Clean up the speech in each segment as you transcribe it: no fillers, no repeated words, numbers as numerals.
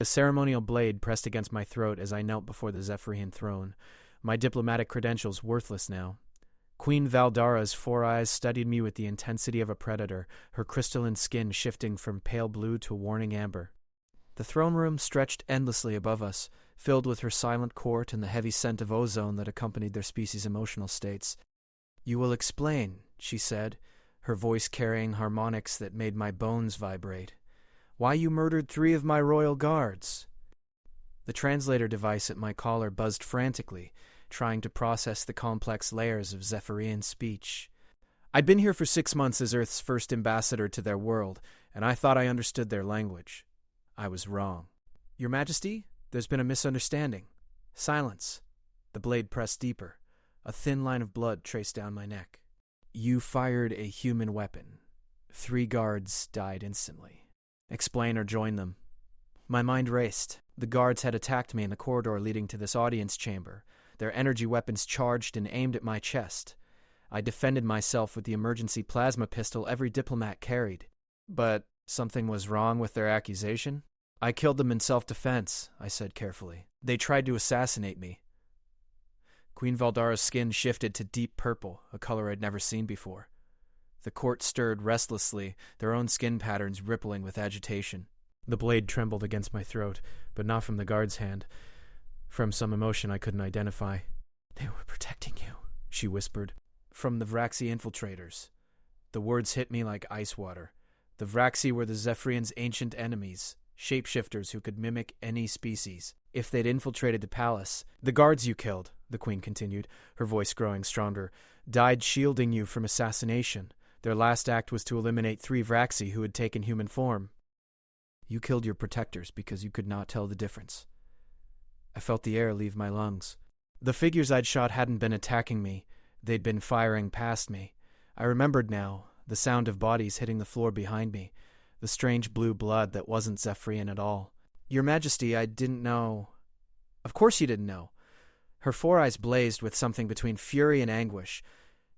A ceremonial blade pressed against my throat as I knelt before the Zephyrian throne, my diplomatic credentials worthless now. Queen Valdara's four eyes studied me with the intensity of a predator, her crystalline skin shifting from pale blue to warning amber. The throne room stretched endlessly above us, filled with her silent court and the heavy scent of ozone that accompanied their species' emotional states. "You will explain," she said, her voice carrying harmonics that made my bones vibrate, "why you murdered 3 of my royal guards." The translator device at my collar buzzed frantically, trying to process the complex layers of Zephyrian speech. I'd been here for 6 months as Earth's first ambassador to their world, and I thought I understood their language. I was wrong. "Your Majesty, there's been a misunderstanding." Silence. The blade pressed deeper. A thin line of blood traced down my neck. "You fired a human weapon. 3 guards died instantly. Explain or join them." My mind raced. The guards had attacked me in the corridor leading to this audience chamber, their energy weapons charged and aimed at my chest. I defended myself with the emergency plasma pistol every diplomat carried. But something was wrong with their accusation? "I killed them in self-defense," I said carefully. "They tried to assassinate me." Queen Valdara's skin shifted to deep purple, a color I'd never seen before. The court stirred restlessly, their own skin patterns rippling with agitation. The blade trembled against my throat, but not from the guard's hand. From some emotion I couldn't identify. "They were protecting you," she whispered. "From the Vraxi infiltrators." The words hit me like ice water. The Vraxi were the Zephyrians' ancient enemies, shapeshifters who could mimic any species. If they'd infiltrated the palace, "The guards you killed," the queen continued, her voice growing stronger, "died shielding you from assassination. Their last act was to eliminate 3 Vraxi who had taken human form. You killed your protectors because you could not tell the difference." I felt the air leave my lungs. The figures I'd shot hadn't been attacking me. They'd been firing past me. I remembered now, the sound of bodies hitting the floor behind me, the strange blue blood that wasn't Zephyrian at all. "Your Majesty, I didn't know." "Of course you didn't know." Her 4 eyes blazed with something between fury and anguish.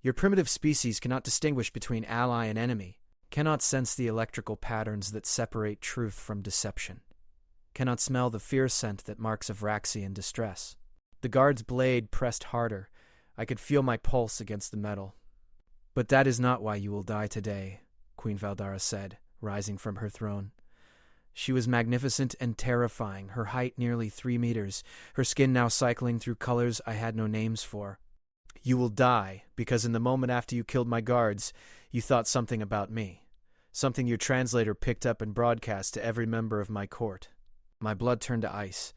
"Your primitive species cannot distinguish between ally and enemy, cannot sense the electrical patterns that separate truth from deception, cannot smell the fear scent that marks a Vraxi in distress." The guard's blade pressed harder. I could feel my pulse against the metal. "But that is not why you will die today," Queen Valdara said, rising from her throne. She was magnificent and terrifying, her height nearly 3 meters, her skin now cycling through colors I had no names for. "You will die because in the moment after you killed my guards, you thought something about me, something your translator picked up and broadcast to every member of my court." My blood turned to ice.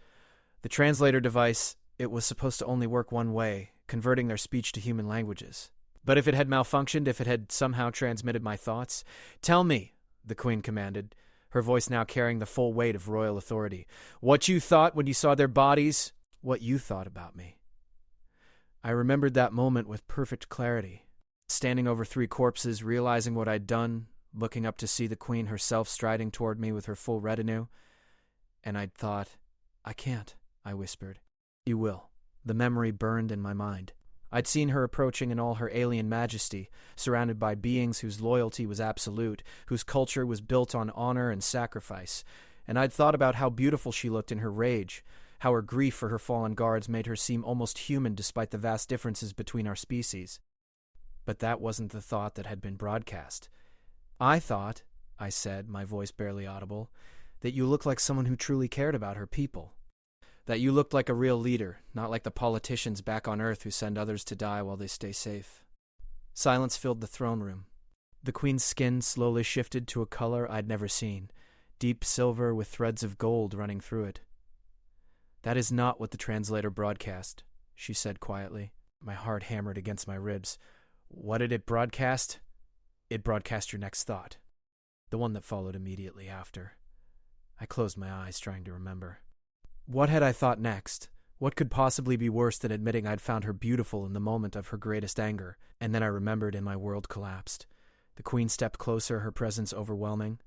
The translator device, it was supposed to only work one way, converting their speech to human languages. But if it had malfunctioned, if it had somehow transmitted my thoughts? "Tell me," the queen commanded, her voice now carrying the full weight of royal authority, "what you thought when you saw their bodies, what you thought about me." I remembered that moment with perfect clarity, standing over 3 corpses, realizing what I'd done, looking up to see the queen herself striding toward me with her full retinue. And I'd thought, "I can't," I whispered. "You will." The memory burned in my mind. I'd seen her approaching in all her alien majesty, surrounded by beings whose loyalty was absolute, whose culture was built on honor and sacrifice, and I'd thought about how beautiful she looked in her rage, how her grief for her fallen guards made her seem almost human despite the vast differences between our species. But that wasn't the thought that had been broadcast. "I thought," I said, my voice barely audible, "that you looked like someone who truly cared about her people. That you looked like a real leader, not like the politicians back on Earth who send others to die while they stay safe." Silence filled the throne room. The queen's skin slowly shifted to a color I'd never seen, deep silver with threads of gold running through it. "That is not what the translator broadcast," she said quietly. My heart hammered against my ribs. "What did it broadcast?" "It broadcast your next thought. The one that followed immediately after." I closed my eyes, trying to remember. What had I thought next? What could possibly be worse than admitting I'd found her beautiful in the moment of her greatest anger? And then I remembered and my world collapsed. The queen stepped closer, her presence overwhelming.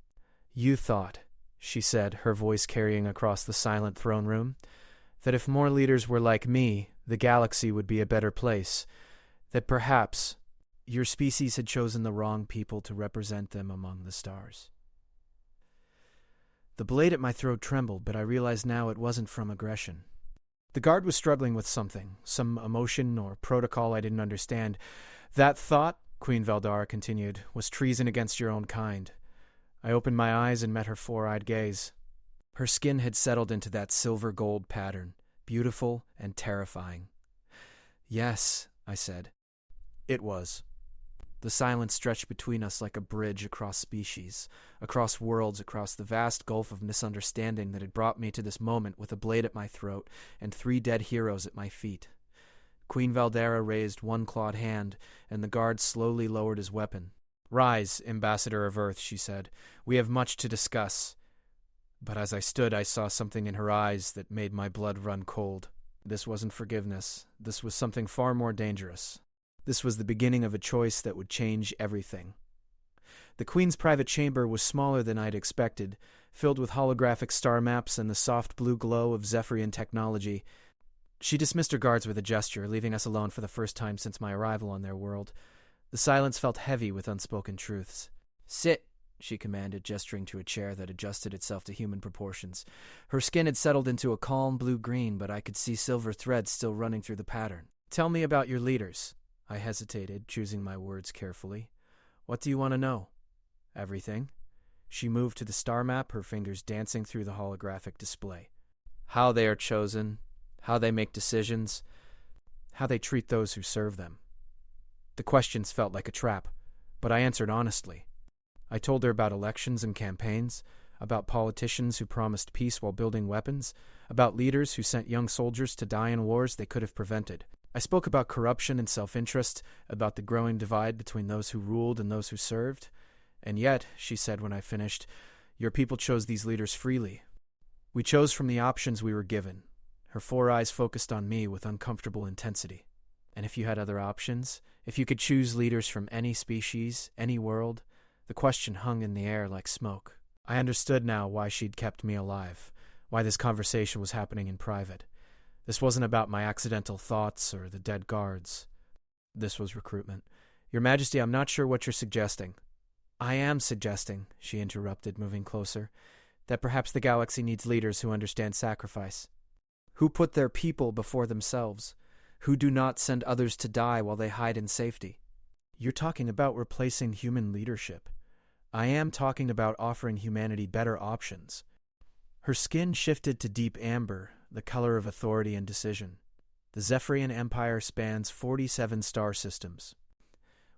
"You thought," she said, her voice carrying across the silent throne room, "that if more leaders were like me, the galaxy would be a better place. That perhaps your species had chosen the wrong people to represent them among the stars." The blade at my throat trembled, but I realized now it wasn't from aggression. The guard was struggling with something, some emotion or protocol I didn't understand. That thought, Queen Valdara continued, was treason against your own kind. I opened my eyes and met her four-eyed gaze. Her skin had settled into that silver-gold pattern, beautiful and terrifying. Yes, I said. It was. The silence stretched between us like a bridge across species, across worlds, across the vast gulf of misunderstanding that had brought me to this moment with a blade at my throat and 3 dead heroes at my feet. Queen Valdara raised one clawed hand, and the guard slowly lowered his weapon. "Rise, Ambassador of Earth," she said. "We have much to discuss." But as I stood, I saw something in her eyes that made my blood run cold. This wasn't forgiveness. This was something far more dangerous. This was the beginning of a choice that would change everything. The Queen's private chamber was smaller than I'd expected, filled with holographic star maps and the soft blue glow of Zephyrian technology. She dismissed her guards with a gesture, leaving us alone for the first time since my arrival on their world. The silence felt heavy with unspoken truths. "Sit," she commanded, gesturing to a chair that adjusted itself to human proportions. Her skin had settled into a calm blue-green, but I could see silver threads still running through the pattern. "Tell me about your leaders." I hesitated, choosing my words carefully. "What do you want to know?" "Everything." She moved to the star map, her fingers dancing through the holographic display. "How they are chosen, how they make decisions, how they treat those who serve them." The questions felt like a trap, but I answered honestly. I told her about elections and campaigns, about politicians who promised peace while building weapons, about leaders who sent young soldiers to die in wars they could have prevented. I spoke about corruption and self-interest, about the growing divide between those who ruled and those who served. "And yet," she said when I finished, "your people chose these leaders freely. We chose from the options we were given." Her 4 eyes focused on me with uncomfortable intensity. "And if you had other options, if you could choose leaders from any species, any world?" The question hung in the air like smoke. I understood now why she'd kept me alive, why this conversation was happening in private. This wasn't about my accidental thoughts or the dead guards. This was recruitment. "Your Majesty, I'm not sure what you're suggesting." "I am suggesting," she interrupted, moving closer, "that perhaps the galaxy needs leaders who understand sacrifice, who put their people before themselves, who do not send others to die while they hide in safety." "You're talking about replacing human leadership." "I am talking about offering humanity better options." Her skin shifted to deep amber, the color of authority and decision. "The Zephyrian Empire spans 47 star systems.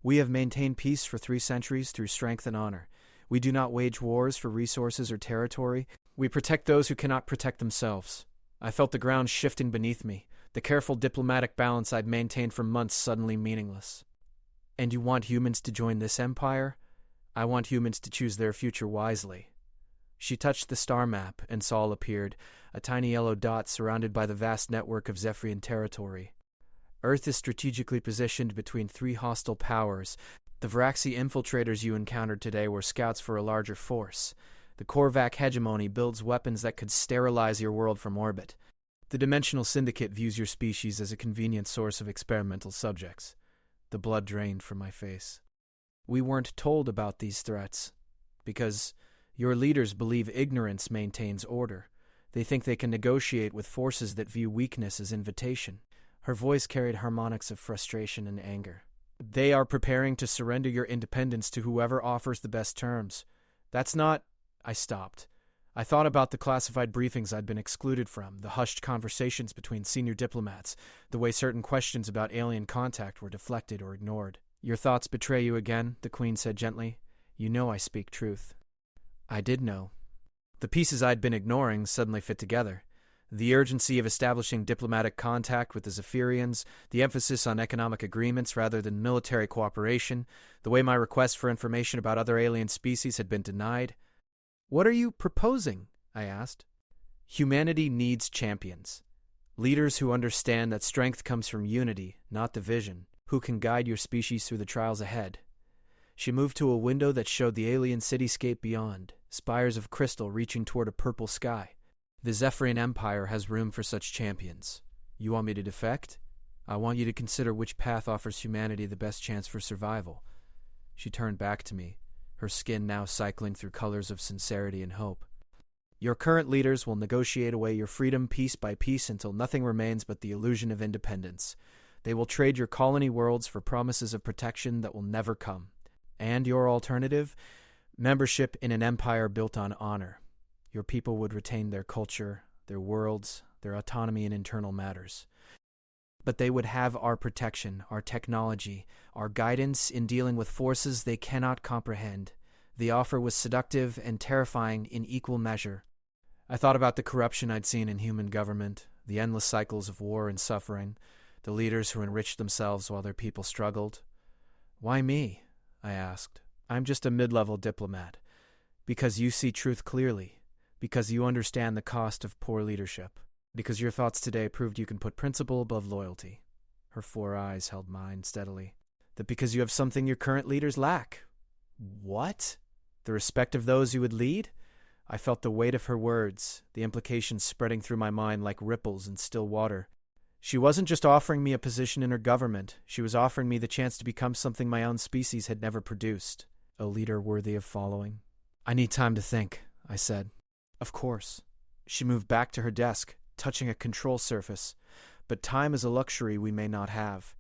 We have maintained peace for 3 centuries through strength and honor. We do not wage wars for resources or territory. We protect those who cannot protect themselves." I felt the ground shifting beneath me, the careful diplomatic balance I'd maintained for months suddenly meaningless. "And you want humans to join this empire?" "I want humans to choose their future wisely." She touched the star map, and Sol appeared, a tiny yellow dot surrounded by the vast network of Zephyrian territory. Earth is strategically positioned between 3 hostile powers. The Varaxi infiltrators you encountered today were scouts for a larger force. The Korvac hegemony builds weapons that could sterilize your world from orbit. The Dimensional Syndicate views your species as a convenient source of experimental subjects. The blood drained from my face. "We weren't told about these threats, because your leaders believe ignorance maintains order. They think they can negotiate with forces that view weakness as invitation." Her voice carried harmonics of frustration and anger. "They are preparing to surrender your independence to whoever offers the best terms. That's not—" I stopped. I thought about the classified briefings I'd been excluded from, the hushed conversations between senior diplomats, the way certain questions about alien contact were deflected or ignored. "Your thoughts betray you again," the Queen said gently. "You know I speak truth." I did know. The pieces I'd been ignoring suddenly fit together. The urgency of establishing diplomatic contact with the Zephyrians, the emphasis on economic agreements rather than military cooperation, the way my requests for information about other alien species had been denied. "What are you proposing?" I asked. "Humanity needs champions. Leaders who understand that strength comes from unity, not division, who can guide your species through the trials ahead." She moved to a window that showed the alien cityscape beyond, spires of crystal reaching toward a purple sky. "The Zephyrian Empire has room for such champions. You want me to defect? I want you to consider which path offers humanity the best chance for survival." She turned back to me, her skin now cycling through colors of sincerity and hope. Your current leaders will negotiate away your freedom piece by piece until nothing remains but the illusion of independence. They will trade your colony worlds for promises of protection that will never come. And your alternative? Membership in an empire built on honor. Your people would retain their culture, their worlds, their autonomy in internal matters. But they would have our protection, our technology, our guidance in dealing with forces they cannot comprehend. The offer was seductive and terrifying in equal measure. I thought about the corruption I'd seen in human government, the endless cycles of war and suffering, the leaders who enriched themselves while their people struggled. Why me? I asked. I'm just a mid-level diplomat. Because you see truth clearly. Because you understand the cost of poor leadership. Because your thoughts today proved you can put principle above loyalty. Her 4 eyes held mine steadily. That because you have something your current leaders lack. What? The respect of those you would lead? I felt the weight of her words, the implications spreading through my mind like ripples in still water. She wasn't just offering me a position in her government. She was offering me the chance to become something my own species had never produced. A leader worthy of following. I need time to think, I said. Of course. She moved back to her desk, touching a control surface. But time is a luxury we may not have.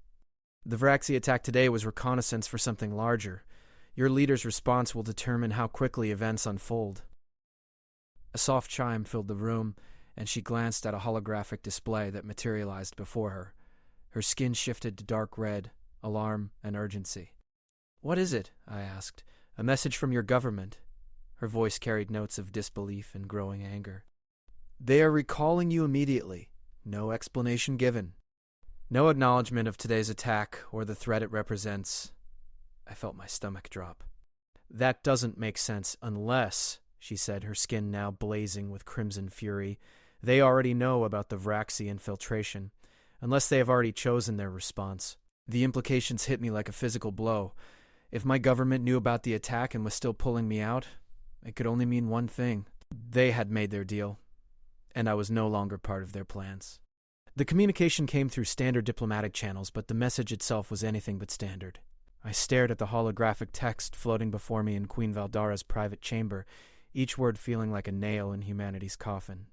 The Varaxi attack today was reconnaissance for something larger. Your leader's response will determine how quickly events unfold. A soft chime filled the room, and she glanced at a holographic display that materialized before her. Her skin shifted to dark red, alarm and urgency. What is it? I asked. A message from your government. Her voice carried notes of disbelief and growing anger. They are recalling you immediately. No explanation given. No acknowledgement of today's attack or the threat it represents. I felt my stomach drop. That doesn't make sense unless, she said, her skin now blazing with crimson fury, they already know about the Varaxi infiltration, unless they have already chosen their response. The implications hit me like a physical blow. If my government knew about the attack and was still pulling me out, it could only mean one thing. They had made their deal, and I was no longer part of their plans. The communication came through standard diplomatic channels, but the message itself was anything but standard. I stared at the holographic text floating before me in Queen Valdara's private chamber, each word feeling like a nail in humanity's coffin.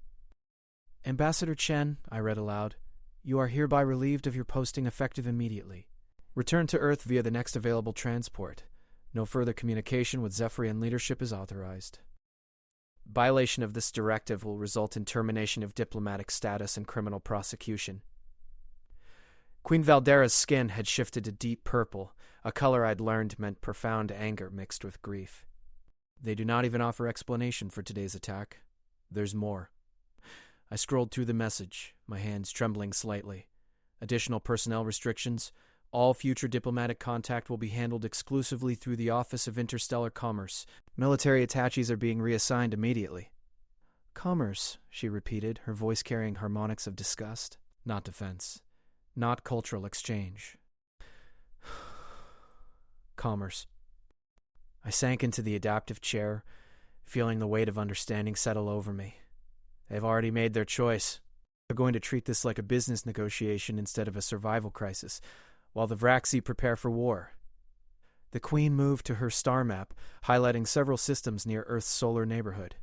Ambassador Chen, I read aloud, you are hereby relieved of your posting effective immediately. Return to Earth via the next available transport. No further communication with Zephyrian leadership is authorized. Violation of this directive will result in termination of diplomatic status and criminal prosecution. Queen Valdara's skin had shifted to deep purple, a color I'd learned meant profound anger mixed with grief. They do not even offer explanation for today's attack. There's more. I scrolled through the message, my hands trembling slightly. Additional personnel restrictions. All future diplomatic contact will be handled exclusively through the Office of Interstellar Commerce. Military attaches are being reassigned immediately. Commerce, she repeated, her voice carrying harmonics of disgust. Not defense. Not cultural exchange. Commerce. I sank into the adaptive chair, feeling the weight of understanding settle over me. They've already made their choice. They're going to treat this like a business negotiation instead of a survival crisis, while the Varaxi prepare for war. The Queen moved to her star map, highlighting several systems near Earth's solar neighborhood.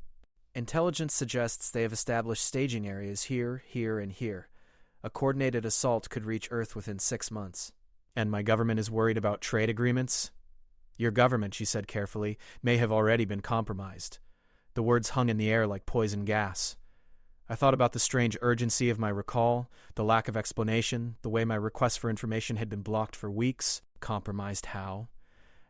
Intelligence suggests they have established staging areas here, here, and here. A coordinated assault could reach Earth within 6 months. And my government is worried about trade agreements? Your government, she said carefully, may have already been compromised. The words hung in the air like poison gas. I thought about the strange urgency of my recall, the lack of explanation, the way my requests for information had been blocked for weeks. Compromised how?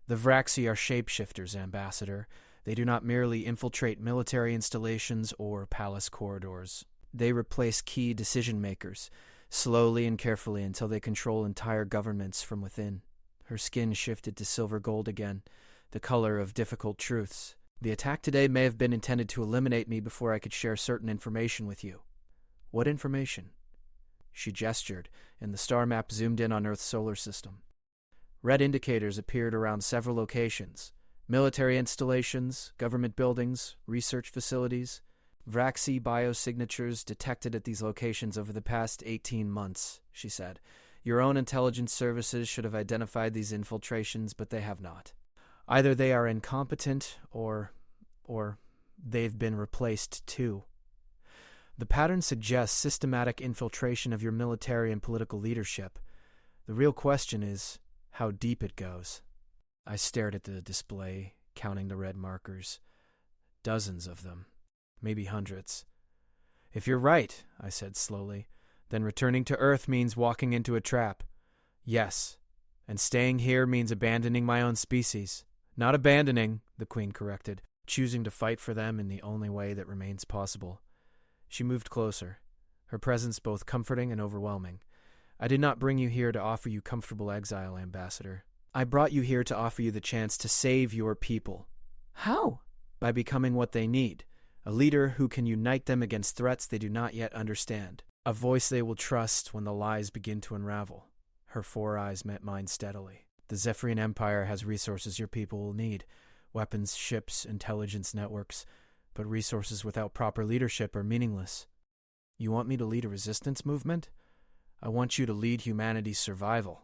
The Varaxi are shapeshifters, Ambassador. They do not merely infiltrate military installations or palace corridors. They replace key decision-makers, slowly and carefully until they control entire governments from within. Her skin shifted to silver gold again, the color of difficult truths. The attack today may have been intended to eliminate me before I could share certain information with you. What information? She gestured, and the star map zoomed in on Earth's solar system. Red indicators appeared around several locations. Military installations, government buildings, research facilities. Varaxi biosignatures detected at these locations over the past 18 months, she said. Your own intelligence services should have identified these infiltrations, but they have not. Either they are incompetent or they've been replaced too. The pattern suggests systematic infiltration of your military and political leadership. The real question is how deep it goes. I stared at the display, counting the red markers. Dozens of them, maybe hundreds. If you're right, I said slowly, then returning to Earth means walking into a trap. Yes, and staying here means abandoning my own species. Not abandoning, the Queen corrected, choosing to fight for them in the only way that remains possible. She moved closer, her presence both comforting and overwhelming. I did not bring you here to offer you comfortable exile, Ambassador. I brought you here to offer you the chance to save your people. How? By becoming what they need, a leader who can unite them against threats they do not yet understand, a voice they will trust when the lies begin to unravel. Her 4 eyes met mine steadily. The Zephyrian Empire has resources your people will need, weapons, ships, intelligence networks, but resources without proper leadership are meaningless. You want me to lead a resistance movement? I want you to lead humanity's survival.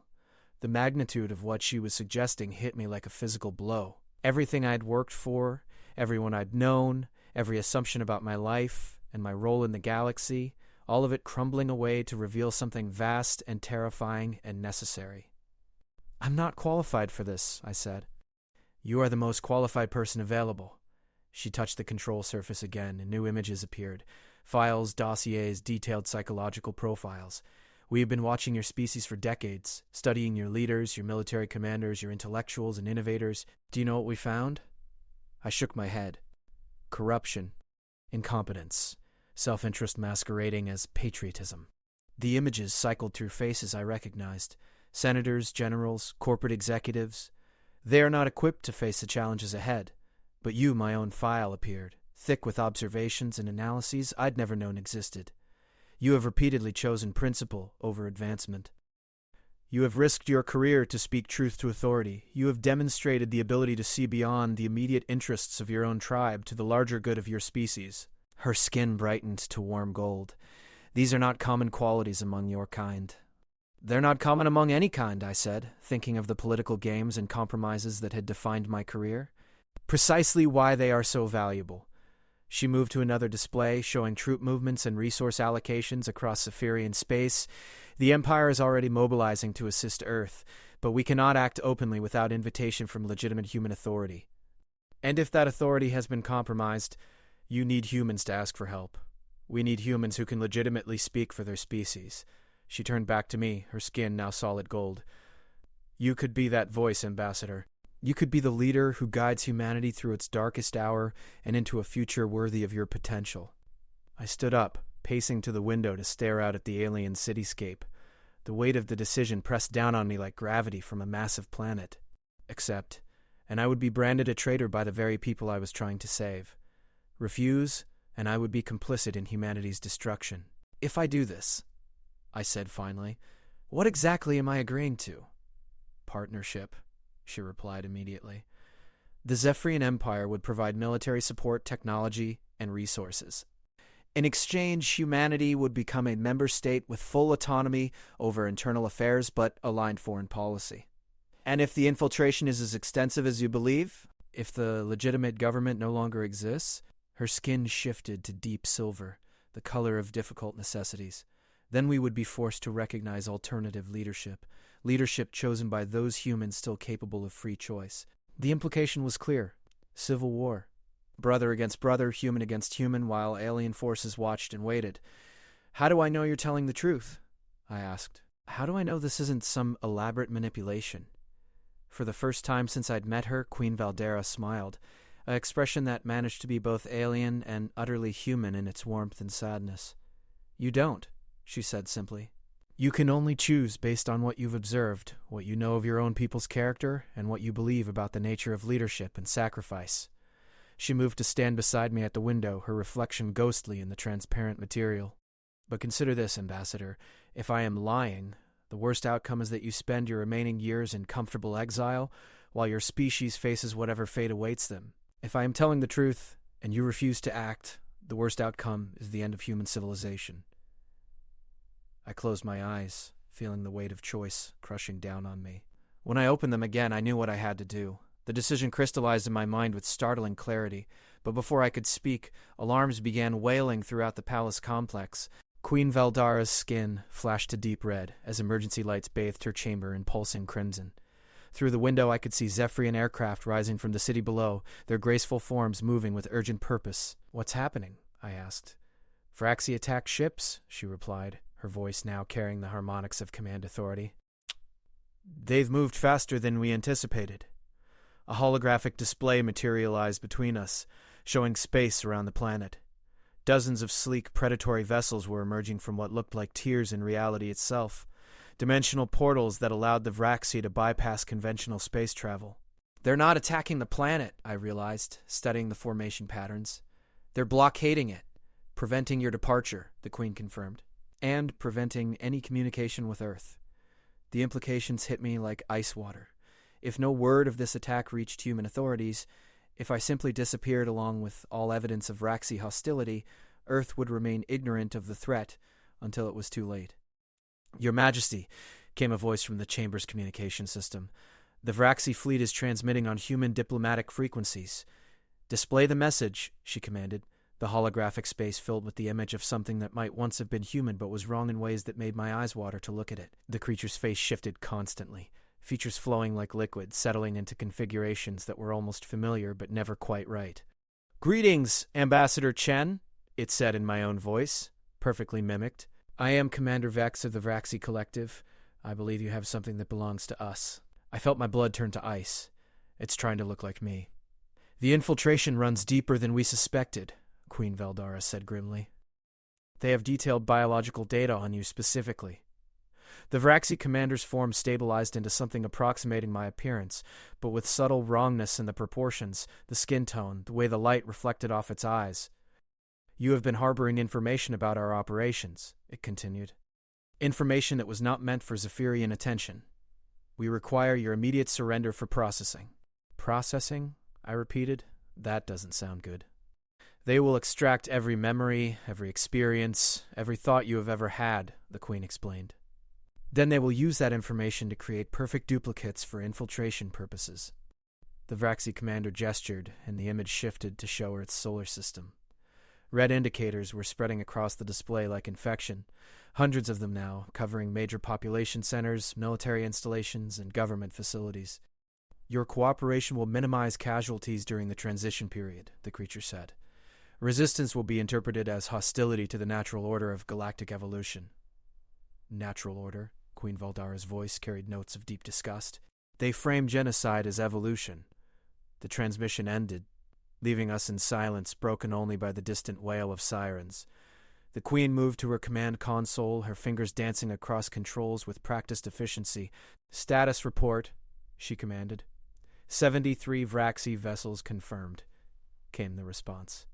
The magnitude of what she was suggesting hit me like a physical blow. Everything I'd worked for, everyone I'd known, every assumption about my life and my role in the galaxy, all of it crumbling away to reveal something vast and terrifying and necessary. I'm not qualified for this, I said. You are the most qualified person available. She touched the control surface again, and new images appeared. Files, dossiers, detailed psychological profiles. We have been watching your species for decades, studying your leaders, your military commanders, your intellectuals and innovators. Do you know what we found? I shook my head. Corruption, incompetence, self-interest masquerading as patriotism. The images cycled through faces I recognized. Senators, generals, corporate executives. They are not equipped to face the challenges ahead. But you, my own file, appeared, thick with observations and analyses I'd never known existed. You have repeatedly chosen principle over advancement. You have risked your career to speak truth to authority. You have demonstrated the ability to see beyond the immediate interests of your own tribe to the larger good of your species. Her skin brightened to warm gold. These are not common qualities among your kind. They're not common among any kind, I said, thinking of the political games and compromises that had defined my career. Precisely why they are so valuable. She moved to another display, showing troop movements and resource allocations across Zephyrian space. The Empire is already mobilizing to assist Earth, but we cannot act openly without invitation from legitimate human authority. And if that authority has been compromised, you need humans to ask for help. We need humans who can legitimately speak for their species. She turned back to me, her skin now solid gold. You could be that voice, Ambassador. You could be the leader who guides humanity through its darkest hour and into a future worthy of your potential. I stood up, pacing to the window to stare out at the alien cityscape. The weight of the decision pressed down on me like gravity from a massive planet. Accept, and I would be branded a traitor by the very people I was trying to save. Refuse, and I would be complicit in humanity's destruction. If I do this, I said finally, what exactly am I agreeing to? Partnership, she replied immediately. The Zephyrian Empire would provide military support, technology, and resources. In exchange, humanity would become a member state with full autonomy over internal affairs but aligned foreign policy. And if the infiltration is as extensive as you believe, if the legitimate government no longer exists, her skin shifted to deep silver, the color of difficult necessities. Then we would be forced to recognize alternative leadership chosen by those humans still capable of free choice. The implication was clear. Civil war. Brother against brother, human against human, while alien forces watched and waited. How do I know you're telling the truth? I asked. How do I know this isn't some elaborate manipulation? For the first time since I'd met her, Queen Valdera smiled, an expression that managed to be both alien and utterly human in its warmth and sadness. You don't, she said simply. You can only choose based on what you've observed, what you know of your own people's character, and what you believe about the nature of leadership and sacrifice. She moved to stand beside me at the window, her reflection ghostly in the transparent material. But consider this, Ambassador. If I am lying, the worst outcome is that you spend your remaining years in comfortable exile, while your species faces whatever fate awaits them. If I am telling the truth, and you refuse to act, the worst outcome is the end of human civilization. I closed my eyes, feeling the weight of choice crushing down on me. When I opened them again, I knew what I had to do. The decision crystallized in my mind with startling clarity. but before I could speak, alarms began wailing throughout the palace complex. Queen Valdara's skin flashed a deep red as emergency lights bathed her chamber in pulsing crimson. Through the window I could see Zephyrian aircraft rising from the city below, their graceful forms moving with urgent purpose. "What's happening?" I asked. "Vraxi attack ships," she replied, her voice now carrying the harmonics of command authority. "They've moved faster than we anticipated." A holographic display materialized between us, showing space around the planet. Dozens of sleek, predatory vessels were emerging from what looked like tiers in reality itself, dimensional portals that allowed the Vraxi to bypass conventional space travel. "They're not attacking the planet," I realized, studying the formation patterns. "They're blockading it, preventing your departure," the Queen confirmed, "and preventing any communication with Earth." The implications hit me like ice water. If no word of this attack reached human authorities, if I simply disappeared along with all evidence of Vraxi hostility, Earth would remain ignorant of the threat until it was too late. "Your Majesty," came a voice from the chamber's communication system, "the Vraxi fleet is transmitting on human diplomatic frequencies." "Display the message," she commanded, the holographic space filled with the image of something that might once have been human but was wrong in ways that made my eyes water to look at it. The creature's face shifted constantly, features flowing like liquid, settling into configurations that were almost familiar but never quite right. "Greetings, Ambassador Chen," it said in my own voice, perfectly mimicked. "I am Commander Vex of the Vraxi Collective. I believe you have something that belongs to us." I felt my blood turn to ice. It's trying to look like me. "The infiltration runs deeper than we suspected," Queen Valdara said grimly. "They have detailed biological data on you specifically." The Vraxi commander's form stabilized into something approximating my appearance, but with subtle wrongness in the proportions, the skin tone, the way the light reflected off its eyes. "You have been harboring information about our operations," it continued. "Information that was not meant for Zephyrian attention. We require your immediate surrender for processing." "Processing?" I repeated. That doesn't sound good. "They will extract every memory, every experience, every thought you have ever had," the Queen explained. "Then they will use that information to create perfect duplicates for infiltration purposes." The Vraxi commander gestured, and the image shifted to show Earth's solar system. Red indicators were spreading across the display like infection, hundreds of them now, covering major population centers, military installations, and government facilities. "Your cooperation will minimize casualties during the transition period," the creature said. "Resistance will be interpreted as hostility to the natural order of galactic evolution." "Natural order?" Queen Valdara's voice carried notes of deep disgust. "They frame genocide as evolution." The transmission ended, leaving us in silence, broken only by the distant wail of sirens. The Queen moved to her command console, her fingers dancing across controls with practiced efficiency. "Status report," she commanded. 73 Vraxi vessels confirmed," came the response.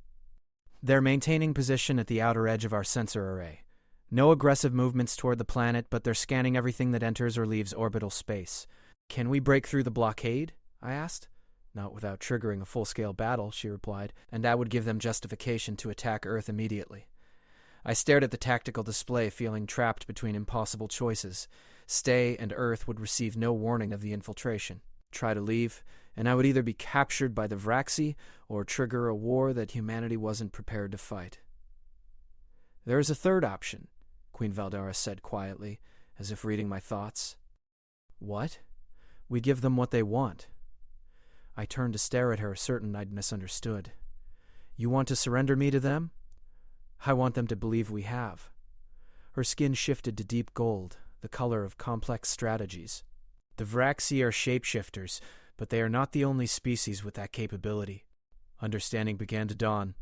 "They're maintaining position at the outer edge of our sensor array. No aggressive movements toward the planet, but they're scanning everything that enters or leaves orbital space." "Can we break through the blockade?" I asked. "Not without triggering a full-scale battle," she replied, "and that would give them justification to attack Earth immediately." I stared at the tactical display, feeling trapped between impossible choices. Stay, and Earth would receive no warning of the infiltration. Try to leave, and I would either be captured by the Vraxi or trigger a war that humanity wasn't prepared to fight. "There is a third option," Queen Valdara said quietly, as if reading my thoughts. "What?" "We give them what they want." I turned to stare at her, certain I'd misunderstood. "You want to surrender me to them?" "I want them to believe we have." Her skin shifted to deep gold, the color of complex strategies. "The Vraxi are shapeshifters, but they are not the only species with that capability." Understanding began to dawn.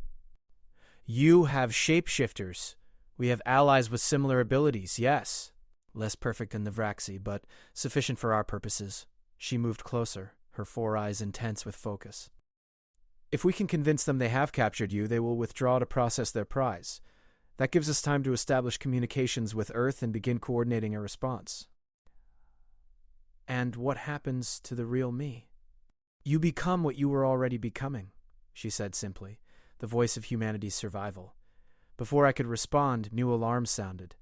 "You have shapeshifters. We have allies with similar abilities, yes. Less perfect than the Vraxi, but sufficient for our purposes." She moved closer, her four eyes intense with focus. "If we can convince them they have captured you, they will withdraw to process their prize. That gives us time to establish communications with Earth and begin coordinating a response." "And what happens to the real me?" "You become what you were already becoming," she said simply, the voice of humanity's survival. Before I could respond, new alarms sounded.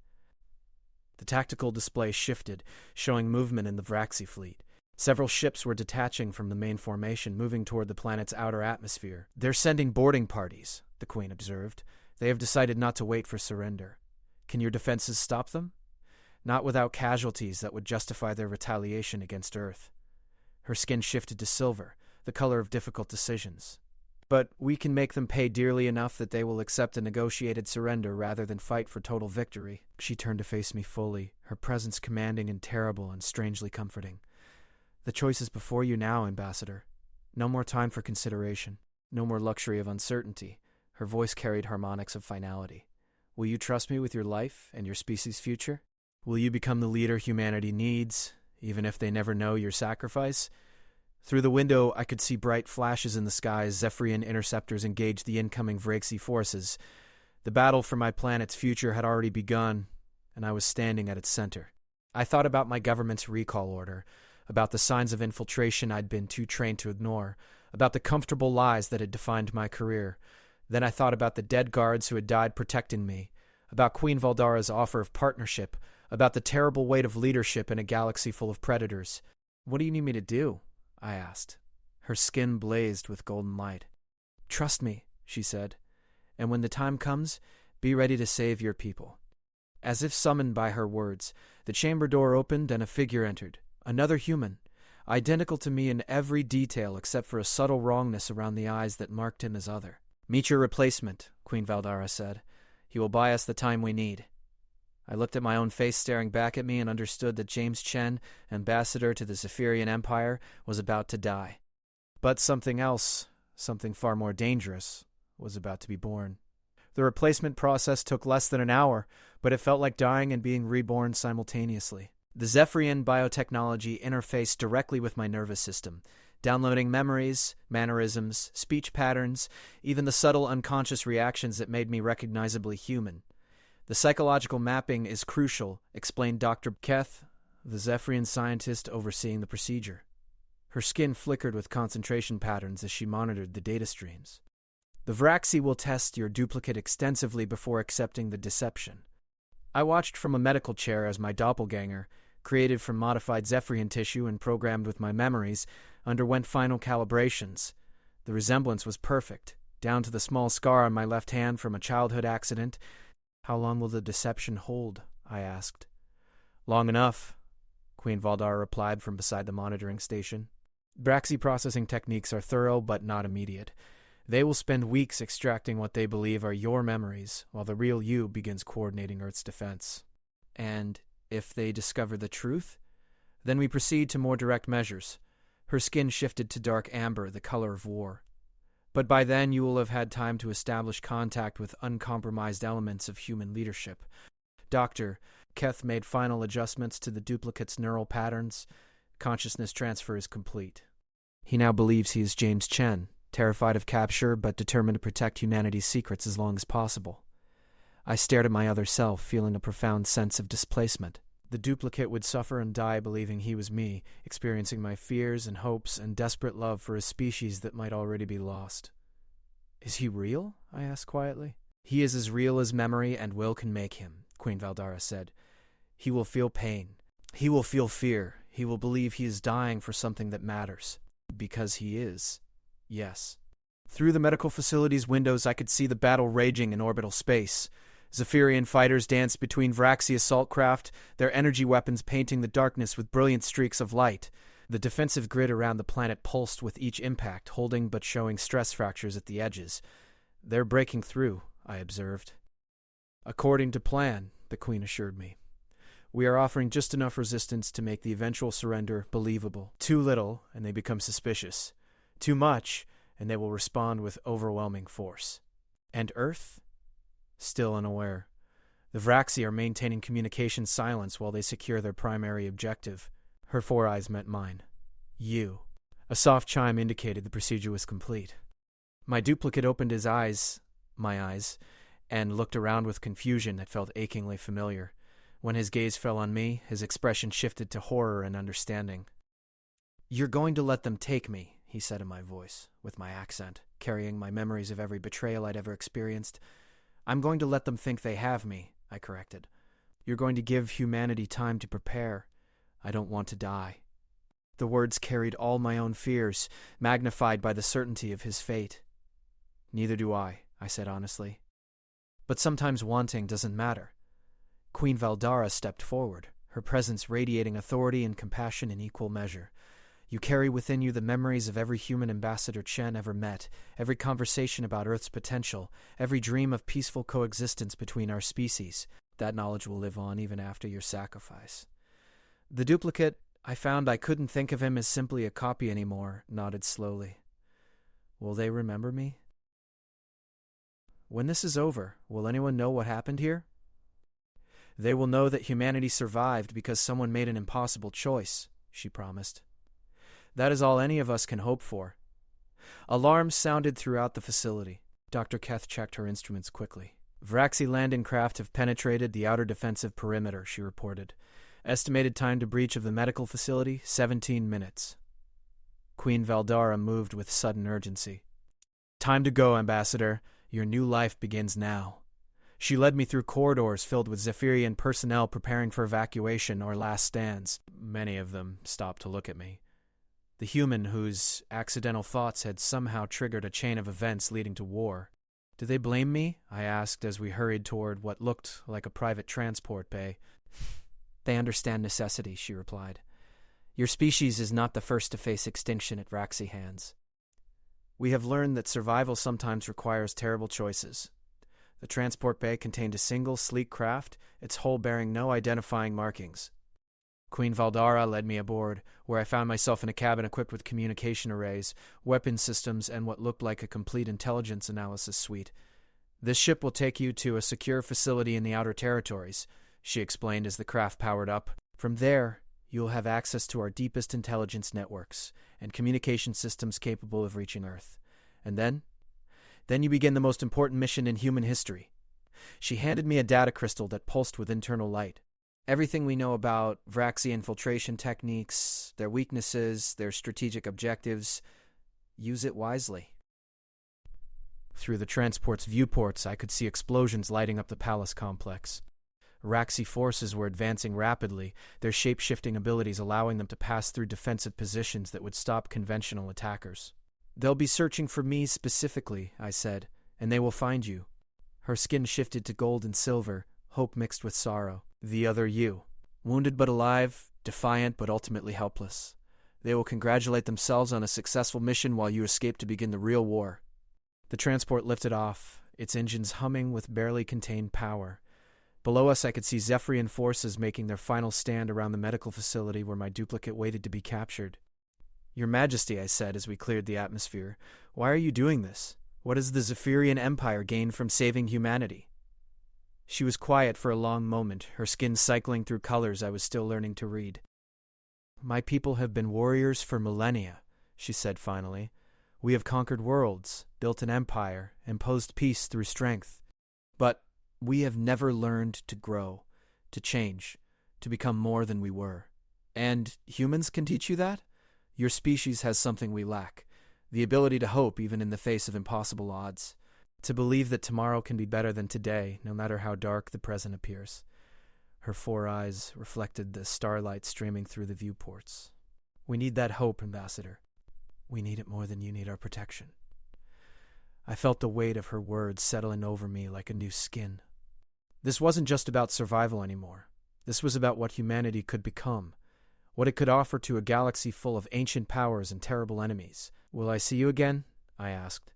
The tactical display shifted, showing movement in the Vraxi fleet. Several ships were detaching from the main formation, moving toward the planet's outer atmosphere. "They're sending boarding parties," the Queen observed. "They have decided not to wait for surrender. Can your defenses stop them?" "Not without casualties that would justify their retaliation against Earth." Her skin shifted to silver, the color of difficult decisions. "But we can make them pay dearly enough that they will accept a negotiated surrender rather than fight for total victory." She turned to face me fully, her presence commanding and terrible and strangely comforting. "The choice is before you now, Ambassador. No more time for consideration. No more luxury of uncertainty." Her voice carried harmonics of finality. "Will you trust me with your life and your species' future? Will you become the leader humanity needs, even if they never know your sacrifice?" Through the window, I could see bright flashes in the sky as Zephyrian interceptors engaged the incoming Vraxi forces. The battle for my planet's future had already begun, and I was standing at its center. I thought about my government's recall order, about the signs of infiltration I'd been too trained to ignore, about the comfortable lies that had defined my career. Then I thought about the dead guards who had died protecting me, about Queen Valdara's offer of partnership, about the terrible weight of leadership in a galaxy full of predators. "What do you need me to do?" I asked. Her skin blazed with golden light. "Trust me," she said, "and when the time comes, be ready to save your people." As if summoned by her words, the chamber door opened and a figure entered, another human, identical to me in every detail except for a subtle wrongness around the eyes that marked him as other. "Meet your replacement," Queen Valdara said. "He will buy us the time we need." I looked at my own face staring back at me and understood that James Chen, ambassador to the Zephyrian Empire, was about to die. But something else, something far more dangerous, was about to be born. The replacement process took less than an hour, but it felt like dying and being reborn simultaneously. The Zephyrian biotechnology interfaced directly with my nervous system, downloading memories, mannerisms, speech patterns, even the subtle unconscious reactions that made me recognizably human. "The psychological mapping is crucial," explained Dr. Keth, the Zephyrian scientist overseeing the procedure. Her skin flickered with concentration patterns as she monitored the data streams. "The Vraxi will test your duplicate extensively before accepting the deception." I watched from a medical chair as my doppelganger, created from modified Zephyrian tissue and programmed with my memories, underwent final calibrations. The resemblance was perfect, down to the small scar on my left hand from a childhood accident. "How long will the deception hold?" I asked. "Long enough," Queen Valdara replied from beside the monitoring station. "Vraxi processing techniques are thorough but not immediate. They will spend weeks extracting what they believe are your memories, while the real you begins coordinating Earth's defense." "And if they discover the truth?" "Then we proceed to more direct measures." Her skin shifted to dark amber, the color of war. "But by then you will have had time to establish contact with uncompromised elements of human leadership." Dr. Keth made final adjustments to the duplicate's neural patterns. Consciousness transfer is complete. He now believes he is James Chen, terrified of capture but determined to protect humanity's secrets as long as possible. I stared at my other self, feeling a profound sense of displacement. The duplicate would suffer and die believing he was me, experiencing my fears and hopes and desperate love for a species that might already be lost. "Is he real?" I asked quietly. "He is as real as memory and will can make him," Queen Valdara said. "He will feel pain. He will feel fear. He will believe he is dying for something that matters. Because he is. Yes." Through the medical facility's windows, I could see the battle raging in orbital space. Zephyrian fighters danced between Vraxi assault craft, their energy weapons painting the darkness with brilliant streaks of light. The defensive grid around the planet pulsed with each impact, holding but showing stress fractures at the edges. "They're breaking through," I observed. "According to plan," the Queen assured me. "We are offering just enough resistance to make the eventual surrender believable. Too little, and they become suspicious. Too much, and they will respond with overwhelming force." "And Earth?" Still unaware. "The Vraxi are maintaining communication silence while they secure their primary objective." Her four eyes met mine. "You." A soft chime indicated the procedure was complete. My duplicate opened my eyes, and looked around with confusion that felt achingly familiar. When his gaze fell on me, his expression shifted to horror and understanding. "You're going to let them take me," he said in my voice, with my accent, carrying my memories of every betrayal I'd ever experienced. "I'm going to let them think they have me," I corrected. "You're going to give humanity time to prepare. I don't want to die." The words carried all my own fears, magnified by the certainty of his fate. "Neither do I said honestly. "But sometimes wanting doesn't matter." Queen Valdara stepped forward, her presence radiating authority and compassion in equal measure. "You carry within you the memories of every human ambassador Chen ever met, every conversation about Earth's potential, every dream of peaceful coexistence between our species. That knowledge will live on even after your sacrifice." The duplicate, I found I couldn't think of him as simply a copy anymore, nodded slowly. "Will they remember me?" "When this is over, will anyone know what happened here?" "They will know that humanity survived because someone made an impossible choice," she promised. "That is all any of us can hope for." Alarms sounded throughout the facility. Dr. Keth checked her instruments quickly. "Vraxi landing craft have penetrated the outer defensive perimeter," she reported. "Estimated time to breach of the medical facility, 17 minutes. Queen Valdara moved with sudden urgency. "Time to go, Ambassador. Your new life begins now." She led me through corridors filled with Zephyrian personnel preparing for evacuation or last stands. Many of them stopped to look at me. The human whose accidental thoughts had somehow triggered a chain of events leading to war. "Do they blame me?" I asked as we hurried toward what looked like a private transport bay. "They understand necessity," she replied. "Your species is not the first to face extinction at Vraxi hands. We have learned that survival sometimes requires terrible choices." The transport bay contained a single, sleek craft, its hull bearing no identifying markings. Queen Valdara led me aboard, where I found myself in a cabin equipped with communication arrays, weapon systems, and what looked like a complete intelligence analysis suite. "This ship will take you to a secure facility in the outer territories," she explained as the craft powered up. "From there, you will have access to our deepest intelligence networks and communication systems capable of reaching Earth. And then you begin the most important mission in human history." She handed me a data crystal that pulsed with internal light. "Everything we know about Vraxi infiltration techniques, their weaknesses, their strategic objectives. Use it wisely." Through the transport's viewports, I could see explosions lighting up the palace complex. Vraxi forces were advancing rapidly, their shape-shifting abilities allowing them to pass through defensive positions that would stop conventional attackers. "They'll be searching for me specifically," I said, "and they will find you." Her skin shifted to gold and silver, hope mixed with sorrow. "The other you. Wounded but alive, defiant but ultimately helpless. They will congratulate themselves on a successful mission while you escape to begin the real war." The transport lifted off, its engines humming with barely contained power. Below us I could see Zephyrian forces making their final stand around the medical facility where my duplicate waited to be captured. "Your Majesty," I said as we cleared the atmosphere, "why are you doing this? What has the Zephyrian Empire gained from saving humanity?" She was quiet for a long moment, her skin cycling through colors I was still learning to read. "My people have been warriors for millennia," she said finally. "We have conquered worlds, built an empire, imposed peace through strength. But we have never learned to grow, to change, to become more than we were. And humans can teach you that? Your species has something we lack, the ability to hope even in the face of impossible odds, to believe that tomorrow can be better than today, no matter how dark the present appears." Her 4 eyes reflected the starlight streaming through the viewports. "We need that hope, Ambassador. We need it more than you need our protection." I felt the weight of her words settling over me like a new skin. This wasn't just about survival anymore. This was about what humanity could become, what it could offer to a galaxy full of ancient powers and terrible enemies. "Will I see you again?" I asked.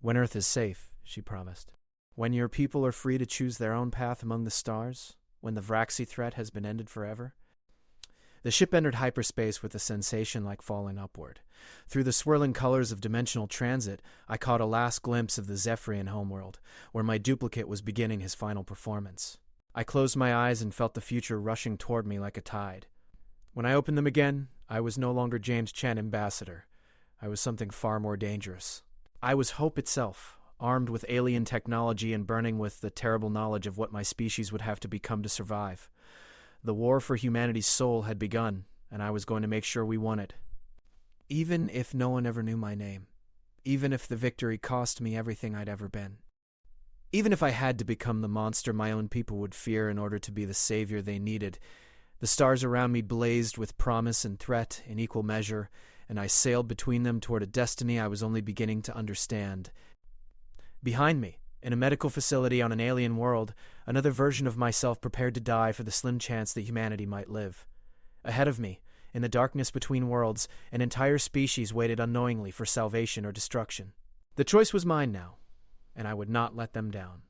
"When Earth is safe," she promised. "When your people are free to choose their own path among the stars? When the Vraxi threat has been ended forever?" The ship entered hyperspace with a sensation like falling upward. Through the swirling colors of dimensional transit, I caught a last glimpse of the Zephyrian homeworld, where my duplicate was beginning his final performance. I closed my eyes and felt the future rushing toward me like a tide. When I opened them again, I was no longer James Chen, Ambassador. I was something far more dangerous. I was hope itself, armed with alien technology and burning with the terrible knowledge of what my species would have to become to survive. The war for humanity's soul had begun, and I was going to make sure we won it. Even if no one ever knew my name. Even if the victory cost me everything I'd ever been. Even if I had to become the monster my own people would fear in order to be the savior they needed, The stars around me blazed with promise and threat in equal measure, and I sailed between them toward a destiny I was only beginning to understand. Behind me, in a medical facility on an alien world, another version of myself prepared to die for the slim chance that humanity might live. Ahead of me, in the darkness between worlds, an entire species waited unknowingly for salvation or destruction. The choice was mine now, and I would not let them down.